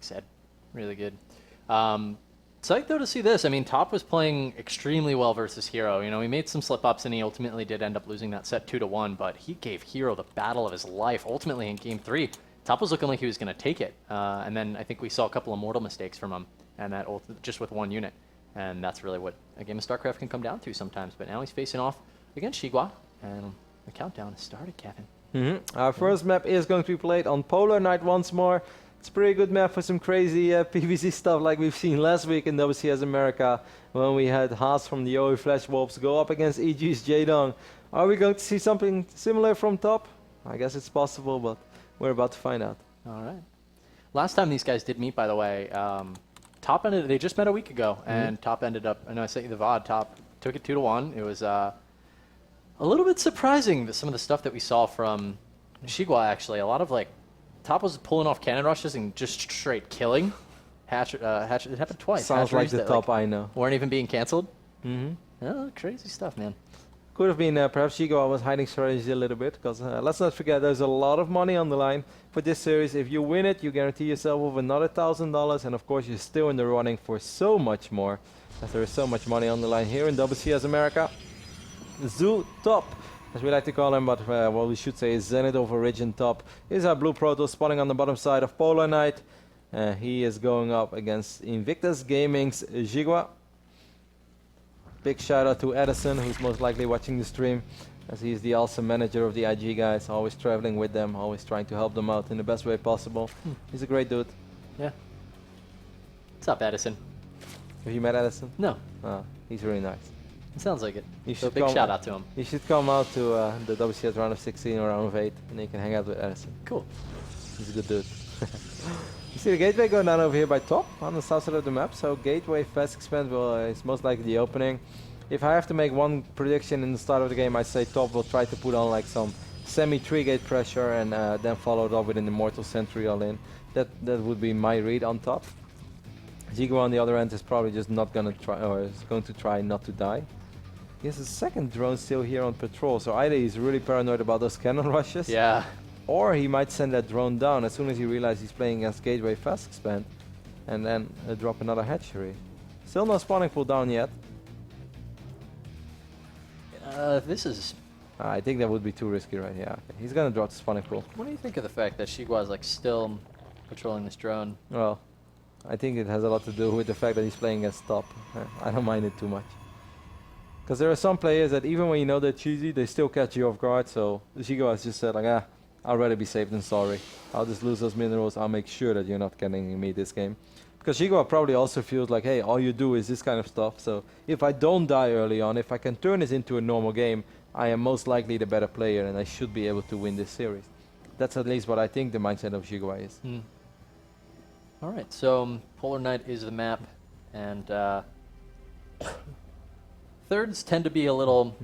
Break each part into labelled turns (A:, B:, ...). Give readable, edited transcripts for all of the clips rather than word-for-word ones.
A: said. Really good. Psyched though to see this. I mean, Top was playing extremely well versus Hero. You know, he made some slip-ups and he ultimately did end up losing that set 2-1, but he gave Hero the battle of his life. Ultimately in Game 3, Top was looking like he was going to take it. And then I think we saw a couple of mortal mistakes from him, and that just with one unit. And that's really what a game of StarCraft can come down to sometimes. But now he's facing off against Xigua, and the countdown has started, Kevin.
B: Our first map is going to be played on Polar Night once more. It's a pretty good map for some crazy PvZ stuff like we've seen last week in WCS America when we had Haas from the OE Flash Wolves go up against EG's Jaedong. Are we going to see something similar from Top? I guess it's possible, but we're about to find out.
A: All right. Last time these guys did meet, by the way, Top they just met a week ago, and Top ended up, I know I sent you the VOD, Top took it 2-1. It was a little bit surprising, some of the stuff that we saw from Xigua, actually. A lot of, like, Top was pulling off cannon rushes and just straight killing. It happened twice.
B: Sounds like the Top I know.
A: Weren't even being canceled. Oh, crazy stuff, man.
B: Could have been perhaps Xigua was hiding strategy a little bit, because let's not forget there's a lot of money on the line for this series. If you win it, you guarantee yourself with another $1,000, and of course you're still in the running for so much more, as there is so much money on the line here in WCS America. Zoo Top, as we like to call him, but what we should say is Zenith of Origin Top, is our blue Proto spawning on the bottom side of Polar Night. He is going up against Invictus Gaming's Xigua. Big shout out to Edison, who's most likely watching the stream, as he's the awesome manager of the IG guys, always traveling with them, always trying to help them out in the best way possible. He's a great dude.
A: Yeah. What's up, Edison?
B: Have you met Edison?
A: No.
B: He's really nice.
A: It sounds like it.
B: You
A: So
B: should
A: big shout out to him.
B: You should come out to the WCS round of 16 or round of 8, and you can hang out with Edison.
A: Cool.
B: He's a good dude. You see the gateway going down over here by Top on the south side of the map, so gateway fast expand is most likely the opening. If I have to make one prediction in the start of the game, I say Top will try to put on like some semi-3-gate pressure and then follow it up with an Immortal Sentry all in. That would be my read on Top. Xigua on the other end is probably just not going to try, or is going to try not to die. He has a second drone still here on patrol, so either he's really paranoid about those cannon rushes,
A: Yeah.
B: or he might send that drone down as soon as he realizes he's playing against Gateway Fast Expand, and then drop another hatchery. Still no spawning pool down yet.
A: This is...
B: I think that would be too risky right here. Okay. He's gonna drop the spawning pool.
A: What do you think of the fact that Xigua is like still patrolling this drone?
B: Well, I think it has a lot to do with the fact that he's playing against Top. I don't mind it too much. Because there are some players that even when you know they're cheesy, they still catch you off guard, so Xigua has just said like, I'd rather be safe than sorry. I'll just lose those minerals, I'll make sure that you're not getting me this game. Because Xigua probably also feels like, hey, all you do is this kind of stuff, so if I don't die early on, if I can turn this into a normal game, I am most likely the better player and I should be able to win this series. That's at least what I think the mindset of Xigua is.
A: Alright, so Polar Night is the map, and thirds tend to be a little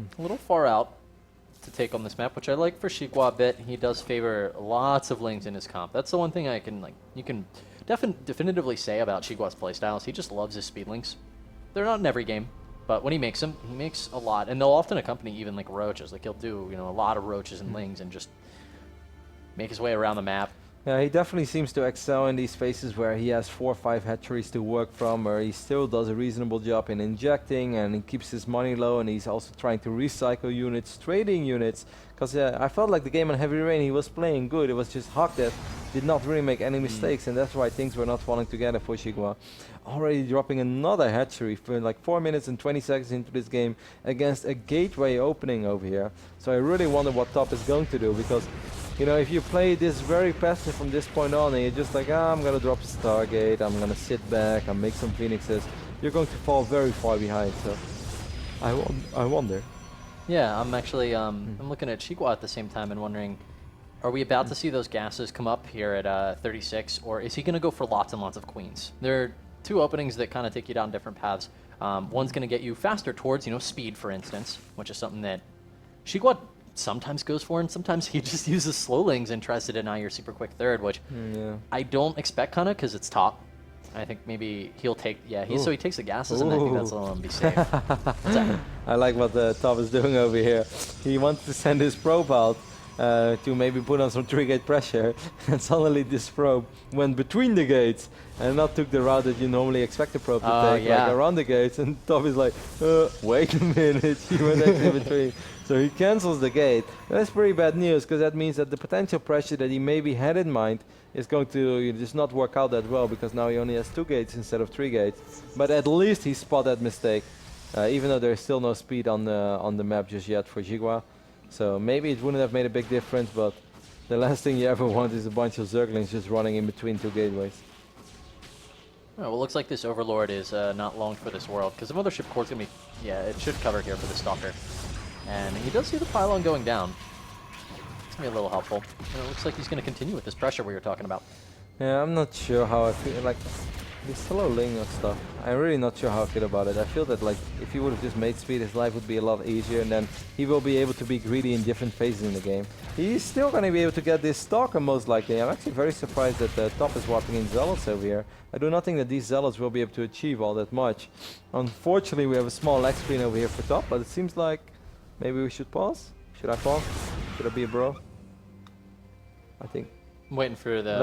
A: far out to take on this map, which I like for Xigua a bit. He does favor lots of lanes in his comp. That's the one thing I can, like, you can definitively say about Xigua's playstyles. He just loves his speed links. They're not in every game, but when he makes them, he makes a lot, and they'll often accompany even like roaches. Like he'll do, you know, a lot of roaches and lings and just make his way around the map.
B: Yeah, he definitely seems to excel in these spaces where he has 4 or 5 hatcheries to work from, where he still does a reasonable job in injecting and he keeps his money low, and he's also trying to recycle units, trading units. Because I felt like the game on Heavy Rain, he was playing good. It was just Hawk that did not really make any mistakes, and that's why things were not falling together for Xigua. Already dropping another hatchery for like 4 minutes and 20 seconds into this game against a gateway opening over here. So I really wonder what Top is going to do, because you know, if you play this very passive from this point on and you're just like, I'm going to drop a Stargate, I'm going to sit back, I'll make some Phoenixes, you're going to fall very far behind. So I wonder.
A: Yeah, I'm actually I'm looking at Xigua at the same time and wondering, are we about to see those gases come up here at 36, or is he going to go for lots and lots of queens? There are 2 openings that kind of take you down different paths. One's going to get you faster towards, you know, speed, for instance, which is something that Xigua sometimes goes for, and sometimes he just uses slowlings and tries to deny your super quick third, which I don't expect kinda because it's Top. I think maybe he'll take, so he takes the gases, and I think that's a little be safe.
B: I like what the Top is doing over here. He wants to send his probe out, to maybe put on some 3-gate pressure, and suddenly this probe went between the gates and not took the route that you normally expect the probe to take, like around the gates, and Top is like, wait a minute, he went actually between. So he cancels the gate. That's pretty bad news, because that means that the potential pressure that he maybe had in mind is going to just not work out that well, because now he only has 2 gates instead of 3 gates. But at least he spotted that mistake, even though there's still no speed on the map just yet for Xigua. So maybe it wouldn't have made a big difference, but the last thing you ever want is a bunch of Zerglings just running in between 2 gateways.
A: Oh, well, looks like this Overlord is not long for this world, because the Mothership Core's going to be, it should cover here for the Stalker. And he does see the pylon going down. It's going to be a little helpful. And it looks like he's going to continue with this pressure we were talking about.
B: Yeah, I'm not sure how I feel. Like, this slow ling of stuff, I'm really not sure how I feel about it. I feel that, like, if he would have just made speed, his life would be a lot easier, and then he will be able to be greedy in different phases in the game. He's still going to be able to get this Stalker, most likely. I'm actually very surprised that Top is swapping in Zealots over here. I do not think that these Zealots will be able to achieve all that much. Unfortunately, we have a small lag screen over here for Top, but it seems like maybe we should pause. Should I pause? Should I be a bro? I think.
A: I'm waiting for the...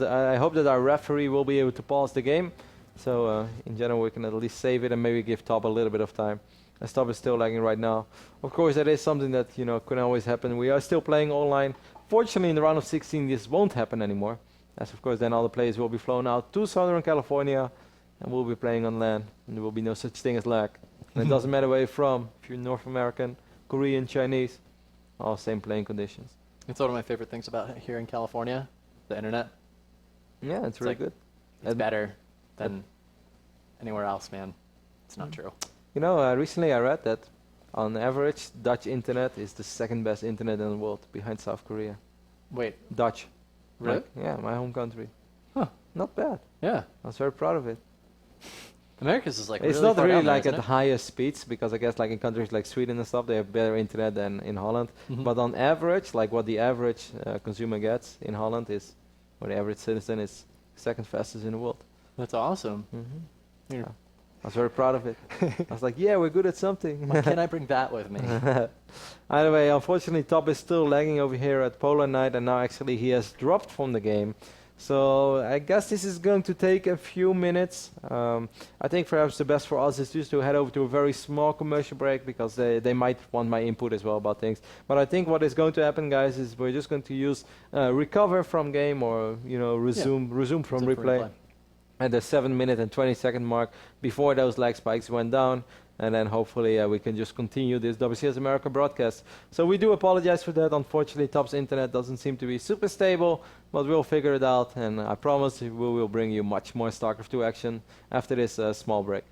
B: I hope that our referee will be able to pause the game. So in general, we can at least save it and maybe give Top a little bit of time. As Top is still lagging right now. Of course, that is something that, you know, can always happen. We are still playing online. Fortunately, in the round of 16, this won't happen anymore. As of course, then all the players will be flown out to Southern California, and we'll be playing on LAN. And there will be no such thing as lag. And it doesn't matter where you're from. If you're North American, Korean, Chinese, all same playing conditions.
A: It's one of my favorite things about here in California, the internet.
B: Yeah, it's really
A: like,
B: good.
A: It's better than anywhere else, man. It's not true.
B: You know, recently I read that on average, Dutch internet is the 2nd best internet in the world, behind South Korea.
A: Wait.
B: Dutch.
A: Really?
B: Like, yeah, my home country.
A: Huh.
B: Not bad.
A: Yeah.
B: I was very proud of it.
A: America's is like
B: it's
A: really
B: not
A: far
B: really
A: down there,
B: like at
A: isn't
B: the highest speeds, because I guess like in countries like Sweden and stuff, they have better internet than in Holland. But on average, like what the average consumer gets in Holland is, or the average citizen is 2nd fastest in the world.
A: That's awesome.
B: Yeah. I was very proud of it. I was like, yeah, we're good at something.
A: Why can't I bring that with me?
B: Either way, unfortunately, Top is still lagging over here at Polar Night, and now actually he has dropped from the game. So I guess this is going to take a few minutes. I think perhaps the best for us is just to head over to a very small commercial break, because they might want my input as well about things. But I think what is going to happen, guys, is we're just going to use recover from game, or resume from replay at the 7-minute and 20-second mark, before those lag spikes went down. And then hopefully we can just continue this WCS America broadcast. So we do apologize for that. Unfortunately, Top's internet doesn't seem to be super stable, but we'll figure it out. And I promise we will bring you much more StarCraft 2 action after this small break.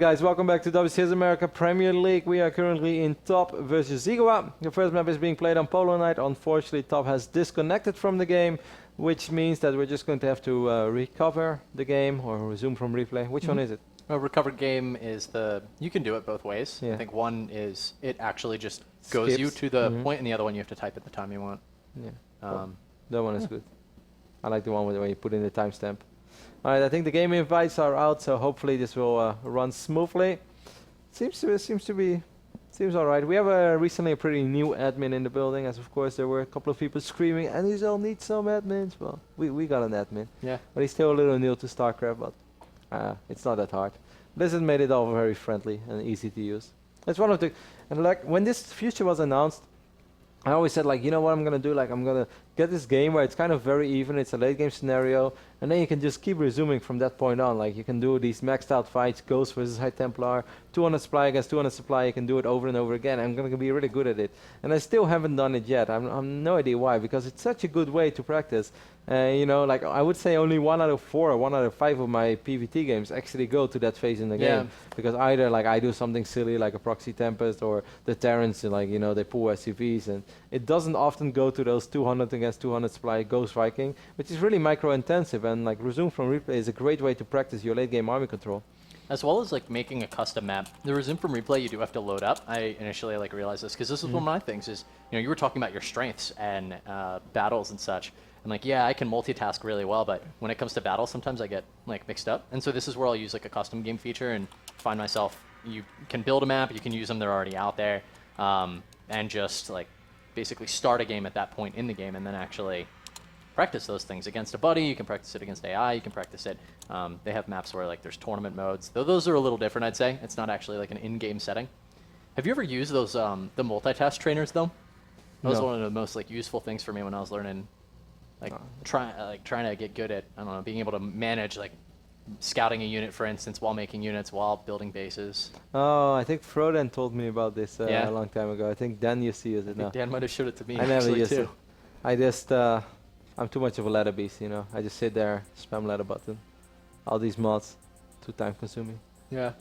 B: guys, welcome back to WCS America Premier League. We are currently in Top versus Xigua. The first map is being played on Polo Night. Unfortunately, Top has disconnected from the game, which means that we're just going to have to recover the game or resume from replay. Which one is it?
A: A recovered game is you can do it both ways.
B: Yeah.
A: I think one is it actually just goes you to the point, and the other one you have to type at the time you want.
B: Yeah. That one is good. I like the one where you put in the timestamp. All right, I think the game invites are out, so hopefully this will run smoothly. Seems all right. We have recently a pretty new admin in the building, as of course there were a couple of people screaming, and you all need some admins. Well, we got an admin.
A: Yeah.
B: But he's still a little new to StarCraft, but it's not that hard. Blizzard made it all very friendly and easy to use. It's one of the, and like when this feature was announced, I always said, like, you know what I'm going to do? Like, I'm going to get this game where it's kind of very even. It's a late game scenario. And then you can just keep resuming from that point on. Like, you can do these maxed out fights, Ghost versus High Templar, 200 supply against 200 supply. You can do it over and over again. I'm going to be really good at it. And I still haven't done it yet. I'm no idea why, because it's such a good way to practice. You know, like, I would say only 1 out of 4 or 1 out of 5 of my PvT games actually go to that phase in the game. Because either, like, I do something silly like a Proxy Tempest, or the Terrans, like, you know, they pull SCVs. And it doesn't often go to those 200 against 200 supply Ghost Viking, which is really micro-intensive. And, like, resume from replay is a great way to practice your late game army control.
A: As well as, like, making a custom map. The resume from replay you do have to load up. I initially, like, realized this because this is one of my things is, you know, you were talking about your strengths and battles and such. And, like, yeah, I can multitask really well, but when it comes to battle, sometimes I get, like, mixed up. And so this is where I'll use, like, a custom game feature and find myself, you can build a map, you can use them, they're already out there, and just, like, basically start a game at that point in the game and then actually practice those things against a buddy. You can practice it against AI, you can practice it. They have maps where, like, there's tournament modes, though those are a little different, I'd say. It's not actually, like, an in-game setting. Have you ever used those, the multitask trainers, though? That was one of the most, like, useful things for me when I was learning. Like, trying to get good at, I don't know, being able to manage, like, scouting a unit, for instance, while making units, while building bases.
B: Oh, I think Froden told me about this a long time ago. I think Dan used to use it now.
A: Dan might have showed it to me.
B: I never used
A: too.
B: it. I just, I'm too much of a ladder beast, you know. I just sit there, spam ladder button. All these mods, too time consuming.
A: Yeah.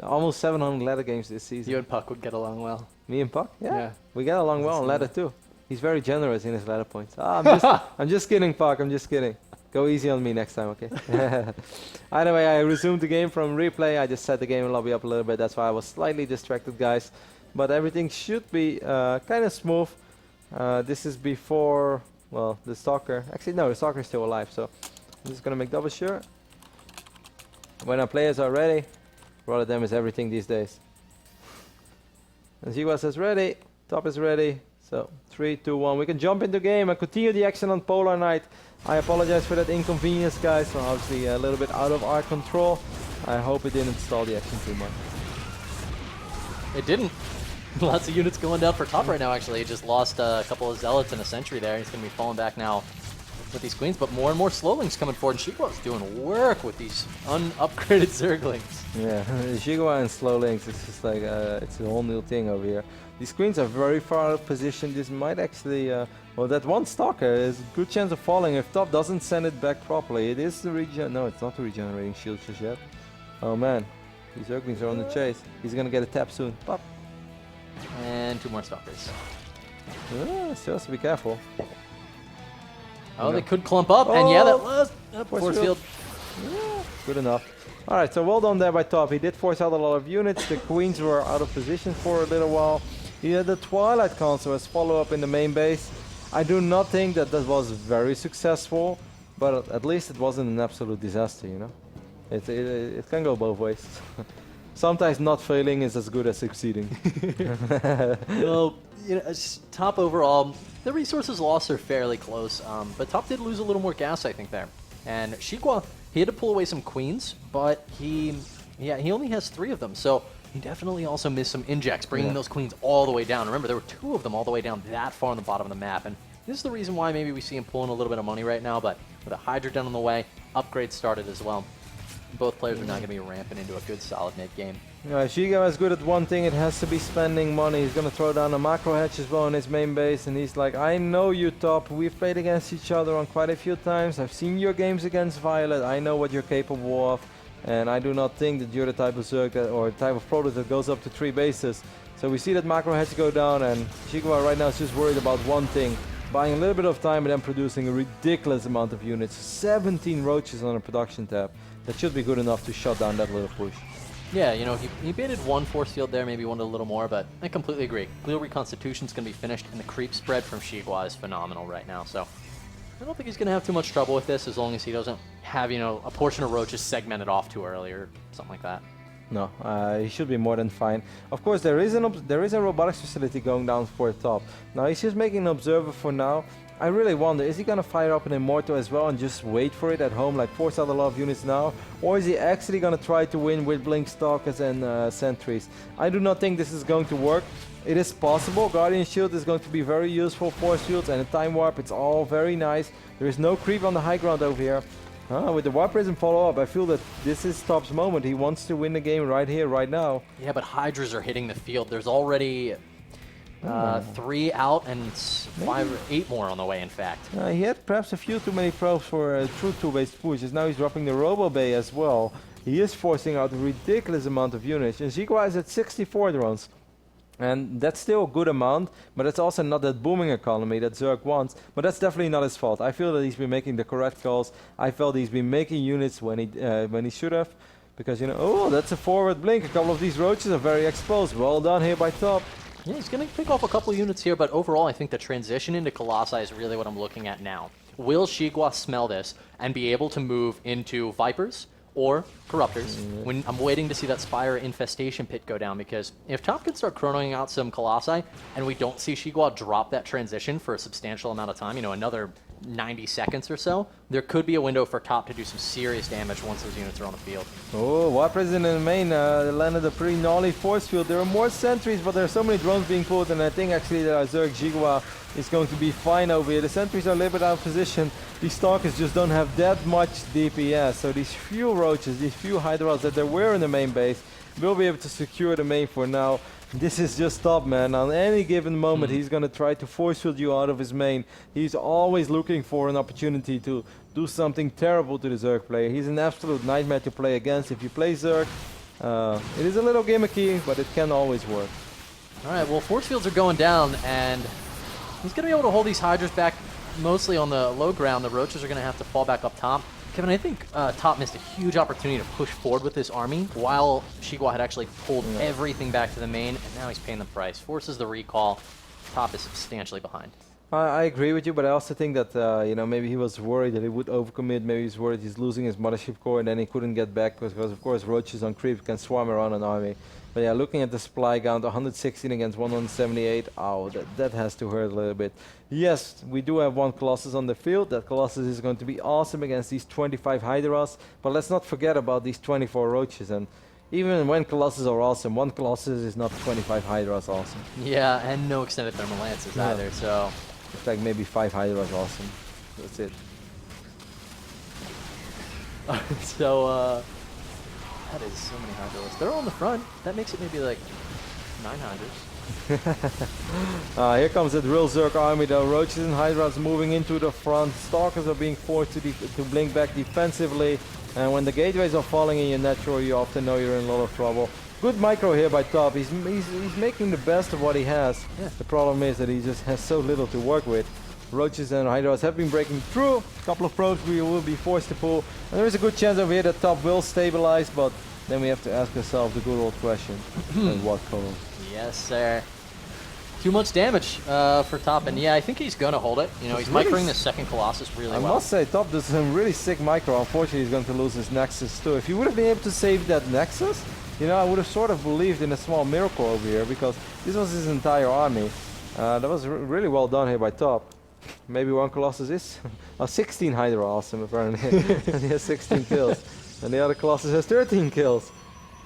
B: Almost 700 ladder games this season.
A: You and Puck would get along well.
B: Me and Puck?
A: Yeah.
B: We get along well on ladder too. He's very generous in his ladder points. I'm just kidding, Puck. I'm just kidding. Go easy on me next time, okay? Either way, I resumed the game from replay. I just set the game lobby up a little bit. That's why I was slightly distracted, guys. But everything should be kind of smooth. This is before, well, the Stalker. Actually, no, the Stalker is still alive. So I'm just going to make double sure. When our players are ready, Rotterdam is everything these days. And Xigua says ready. Top is ready. So 3, 2, 1. We can jump into game and continue the action on Polar Night. I apologize for that inconvenience, guys. So obviously a little bit out of our control. I hope it didn't stall the action too much.
A: It didn't. Lots of units going down for top right now, actually. He just lost a couple of Zealots and a Sentry there. He's going to be falling back now with these Queens, but more and more Slowlings coming forward. And Xigua's doing work with these unupgraded Zerglings.
B: Yeah, Xigua and Slowlings, it's just like, it's a whole new thing over here. These Queens are very far out of position. This might actually, well, that one Stalker is a good chance of falling if Top doesn't send it back properly. It is the no, it's not the regenerating shield just yet. Oh man, these Zerglings are on the chase. He's gonna get a tap soon. Pop.
A: And 2 more Stalkers.
B: Still has to be careful.
A: Oh, they could clump up, and yeah, that was force field.
B: Yeah, good enough. Alright, so well done there by Top. He did force out a lot of units. The Queens were out of position for a little while. He had the Twilight Council as follow-up in the main base. I do not think that that was very successful, but at least it wasn't an absolute disaster, you know? It can go both ways. Sometimes not failing is as good as succeeding.
A: Well, you know, Top overall, the resources lost are fairly close, but Top did lose a little more gas, I think, there. And Xigua, he had to pull away some Queens, but he only has 3 of them, so he definitely also missed some injects, bringing those Queens all the way down. Remember, there were 2 of them all the way down that far on the bottom of the map, and this is the reason why maybe we see him pulling a little bit of money right now, but with a Hydra down on the way, upgrades started as well. Both players are now going to be ramping into a good, solid mid-game.
B: Yeah, Xigua is good at one thing, it has to be spending money. He's going to throw down a macro hatch as well in his main base, and he's like, I know you, Top. We've played against each other on quite a few times. I've seen your games against Violet. I know what you're capable of. and I do not think that you're the type of Zerg or type of product that goes up to 3 bases. So we see that macro has to go down, and Xigua right now is just worried about one thing: buying a little bit of time and then producing a ridiculous amount of units. 17 roaches on a production tab. That should be good enough to shut down that little push.
A: Yeah, you know, he baited one force field there, maybe wanted a little more, but I completely agree. Glial Reconstitution's going to be finished, and the creep spread from Xigua is phenomenal right now, so I don't think he's going to have too much trouble with this as long as he doesn't have, you know, a portion of roaches segmented off too early or something like that.
B: No, he should be more than fine. Of course, there is a robotics facility going down for the top. Now, he's just making an observer for now. I really wonder, is he going to fire up an Immortal as well and just wait for it at home, like force out a lot of units now? Or is he actually going to try to win with Blink Stalkers and Sentries? I do not think this is going to work. It is possible. Guardian Shield is going to be very useful, Force Fields and a Time Warp. It's all very nice. There is no creep on the high ground over here. With the Warp Prism follow-up, I feel that this is Top's moment. He wants to win the game right here, right now.
A: Yeah, but Hydras are hitting the field. There's already 3 out and 5 or 8 more on the way, in fact.
B: He had perhaps a few too many probes for a true 2-based pushes. Now he's dropping the Robo Bay as well. He is forcing out a ridiculous amount of units. And Xigua is at 64 drones. And that's still a good amount, but it's also not that booming economy that Zerg wants. But that's definitely not his fault. I feel that he's been making the correct calls. I felt he's been making units when he should have. Because, you know, oh, that's a forward blink. A couple of these roaches are very exposed. Well done here by Top.
A: Yeah, he's going to pick off a couple units here, but overall I think the transition into Colossi is really what I'm looking at now. Will Xigua smell this and be able to move into Vipers or Corruptors? When I'm waiting to see that Spire Infestation Pit go down, because if Top can start chronoing out some Colossi and we don't see Xigua drop that transition for a substantial amount of time, you know, another 90 seconds or so, there could be a window for Top to do some serious damage once those units are on the field.
B: Oh, Warp Prism in the main landed a pretty gnarly force field. There are more sentries, but there are so many drones being pulled, and I think actually that Zerg Xigua is going to be fine over here. The sentries are a little bit out of position. These Stalkers just don't have that much DPS, so these few roaches, these few Hydras that there were in the main base will be able to secure the main for now. This is just Top, man. On any given moment, he's going to try to force field you out of his main. He's always looking for an opportunity to do something terrible to the Zerg player. He's an absolute nightmare to play against. If you play Zerg, it is a little gimmicky, but it can always work.
A: All right, well, force fields are going down, and he's going to be able to hold these Hydras back mostly on the low ground. The Roaches are going to have to fall back up top. Kevin, I think Top missed a huge opportunity to push forward with this army while Xigua had actually pulled everything back to the main, and now he's paying the price. Forces the recall. Top is substantially behind.
B: I agree with you, but I also think that you know, maybe he was worried that he would overcommit. Maybe he's worried he's losing his mothership core and then he couldn't get back because of course roaches on creep can swarm around an army. But yeah, looking at the supply count, 116 against 178, oh, that has to hurt a little bit. Yes, we do have one Colossus on the field. That Colossus is going to be awesome against these 25 Hydras, but let's not forget about these 24 roaches. And even when Colossus are awesome, one Colossus is not 25 Hydras awesome.
A: Yeah, and no extended thermal lances either, so...
B: It's like maybe 5 Hydras awesome. That's it.
A: So, that is so many Hydras. They're all in the front. That makes it maybe like 9 Hydras.
B: Here comes that real Zerg army though. Roaches and Hydras moving into the front. Stalkers are being forced to blink back defensively. And when the gateways are falling in your natural, you often know you're in a lot of trouble. Good micro here by Top. He's making the best of what he has. Yeah. The problem is that he just has so little to work with. Roaches and Hydras have been breaking through. A couple of probes we will be forced to pull. And there is a good chance over here that Top will stabilize, but then we have to ask ourselves the good old question. And what color?
A: Yes, sir. Too much damage for Top, and yeah, I think he's going to hold it. You know, he's microing the second Colossus really well.
B: I must say, Top does some really sick micro. Unfortunately, he's going to lose his Nexus too. If he would have been able to save that Nexus, you know, I would have sort of believed in a small miracle over here, because this was his entire army. That was really well done here by Top. Maybe one Colossus is? 16 Hydra, awesome apparently. And he has 16 kills. And the other Colossus has 13 kills.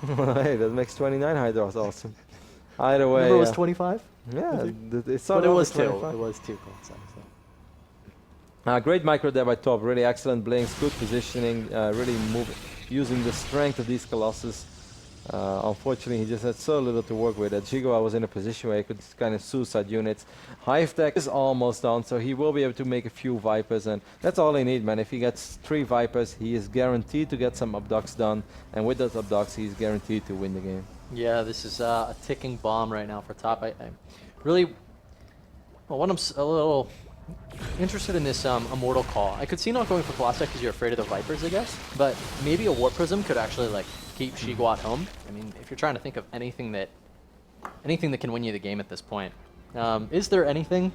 B: Hey, that makes 29 Hydras, awesome. Either way.
A: Remember it was 25?
B: Yeah,
A: but it was 2. It was 2 Colossus.
B: Great micro there by Top, really excellent blinks, good positioning, really using the strength of these Colossus. Unfortunately, he just had so little to work with that Xigua was in a position where he could kind of suicide units. Hive Tech is almost done, so he will be able to make a few Vipers, and that's all he needs, man. If he gets 3 Vipers, he is guaranteed to get some abducts done, and with those abducts, he's guaranteed to win the game.
A: Yeah, this is a ticking bomb right now for top. I really, well, when I'm a little interested in this Immortal call. I could see not going for Colossi because you're afraid of the Vipers, I guess, but maybe a Warp Prism could actually like keep Xigua at home. I mean, if you're trying to think of anything that can win you the game at this point, is there anything,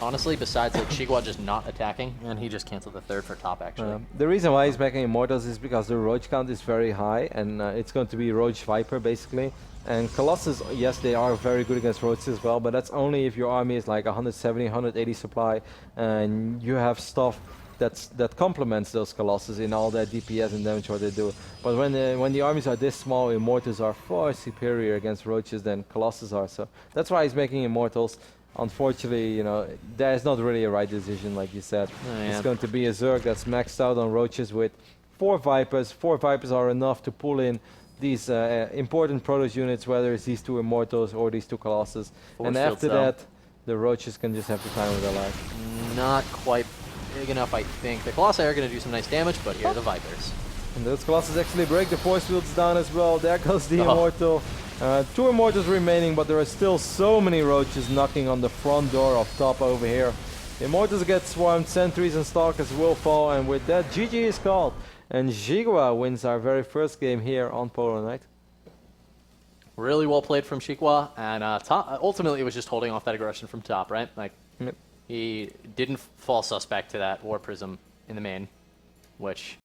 A: honestly, besides like Xigua just not attacking and he just canceled the third for top actually?
B: The reason why he's making Immortals is because the Roach count is very high, and it's going to be Roach Viper basically. And Colossus, yes, they are very good against Roaches as well, but that's only if your army is like 170, 180 supply, and you have stuff that complements those Colossus in all their DPS and damage what they do. But when the armies are this small, Immortals are far superior against Roaches than Colossus are. So that's why he's making Immortals. Unfortunately, you know, there's not really a right decision, like you said.
A: Oh, yeah.
B: It's going to be a Zerg that's maxed out on Roaches with 4 Vipers. 4 Vipers are enough to pull in these important Protoss units, whether it's these 2 Immortals or these 2 Colossus. And after that, the Roaches can just have the time of their life.
A: Not quite big enough, I think. The Colossi are going to do some nice damage, but here are the Vipers.
B: And those Colossus actually break the force fields down as well. There goes the Immortal. 2 Immortals remaining, but there are still so many Roaches knocking on the front door of top over here. The Immortals get swarmed, Sentries and Stalkers will fall, and with that, GG is called. And Xigua wins our very first game here on Polar Night.
A: Really well played from Xigua, and top, ultimately it was just holding off that aggression from top, right? Like, he didn't fall suspect to that War Prism in the main, which